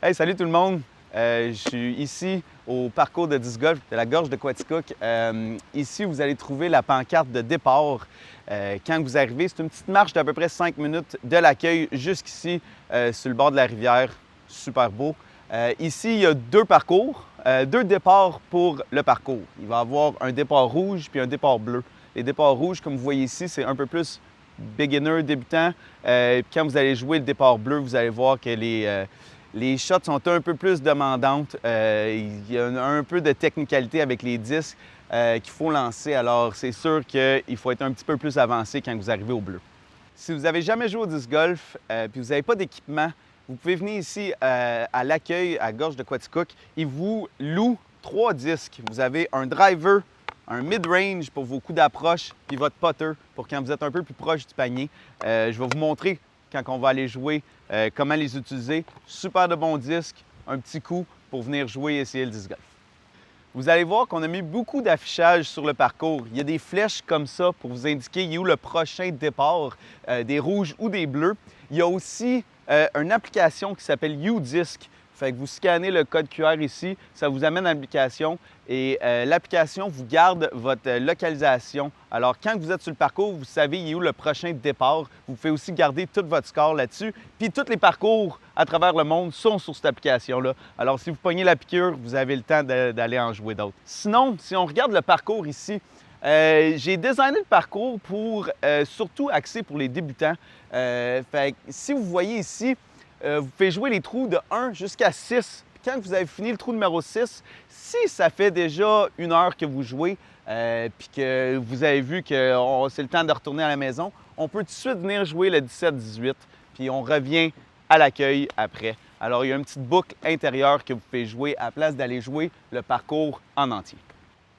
Hey, salut tout le monde! Je suis ici au parcours de disc golf de la gorge de Quaticook. Ici, vous allez trouver la pancarte de départ. Quand vous arrivez, c'est une petite marche d'à peu près 5 minutes de l'accueil jusqu'ici, sur le bord de la rivière. Super beau. Ici, il y a deux parcours, deux départs pour le parcours. Il va y avoir un départ rouge puis un départ bleu. Les départs rouges, comme vous voyez ici, c'est un peu plus beginner, débutant. Quand vous allez jouer le départ bleu, vous allez voir que les shots sont un peu plus demandantes. Il y a un peu de technicalité avec les disques qu'il faut lancer. Alors, c'est sûr qu'il faut être un petit peu plus avancé quand vous arrivez au bleu. Si vous n'avez jamais joué au disc golf et vous n'avez pas d'équipement, vous pouvez venir ici à l'accueil à Gorge de Quaticook. Ils vous louent 3 disques. Vous avez un driver, un mid-range pour vos coups d'approche, puis votre putter pour quand vous êtes un peu plus proche du panier. Je vais vous montrer quand on va aller jouer, comment les utiliser. Super de bons disques, un petit coup pour venir jouer et essayer le disc golf. Vous allez voir qu'on a mis beaucoup d'affichage sur le parcours. Il y a des flèches comme ça pour vous indiquer où le prochain départ, des rouges ou des bleus. Il y a aussi une application qui s'appelle U-Disc. Fait que vous scannez le code QR ici, ça vous amène à l'application et l'application vous garde votre localisation. Alors, quand vous êtes sur le parcours, vous savez où le prochain départ. Vous pouvez aussi garder tout votre score là-dessus. Puis, tous les parcours à travers le monde sont sur cette application-là. Alors, si vous pognez la piqûre, vous avez le temps d'aller en jouer d'autres. Sinon, si on regarde le parcours ici, j'ai designé le parcours pour surtout axé pour les débutants. Fait que, si vous voyez ici, vous pouvez jouer les trous de 1 jusqu'à 6. Puis quand vous avez fini le trou numéro 6, si ça fait déjà 1 heure que vous jouez, puis que vous avez vu que c'est le temps de retourner à la maison, on peut tout de suite venir jouer le 17-18, puis on revient à l'accueil après. Alors, il y a une petite boucle intérieure que vous pouvez jouer à la place d'aller jouer le parcours en entier.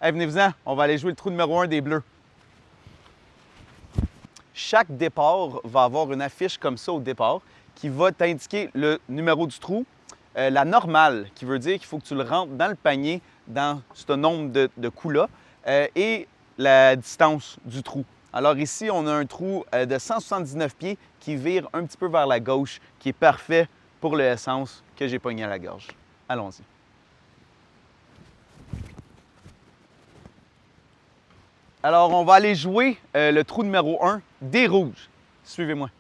Hey, venez-vous-en, on va aller jouer le trou numéro 1 des Bleus. Chaque départ va avoir une affiche comme ça au départ qui va t'indiquer le numéro du trou, la normale, qui veut dire qu'il faut que tu le rentres dans le panier dans ce nombre de coups-là, et la distance du trou. Alors ici, on a un trou de 179 pieds qui vire un petit peu vers la gauche, qui est parfait pour le essence que j'ai pogné à la gorge. Allons-y. Alors, on va aller jouer le trou numéro 1 des rouges. Suivez-moi.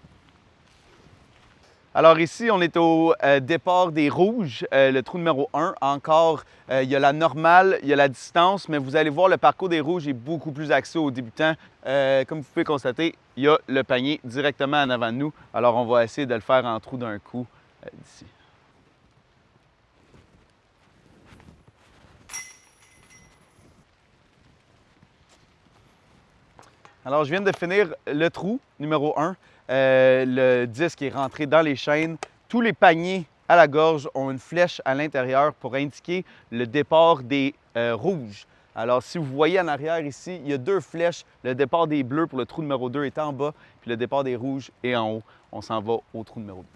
Alors ici, on est au départ des rouges, le trou numéro 1. Encore, il y a la normale, il y a la distance, mais vous allez voir, le parcours des rouges est beaucoup plus axé aux débutants. Comme vous pouvez constater, il y a le panier directement en avant de nous. Alors, on va essayer de le faire en trou d'un coup d'ici. Alors, je viens de finir le trou numéro 1. Le disque est rentré dans les chaînes. Tous les paniers à la gorge ont une flèche à l'intérieur pour indiquer le départ des rouges. Alors, si vous voyez en arrière ici, il y a 2 flèches. Le départ des bleus pour le trou numéro 2 est en bas, puis le départ des rouges est en haut. On s'en va au trou numéro 2.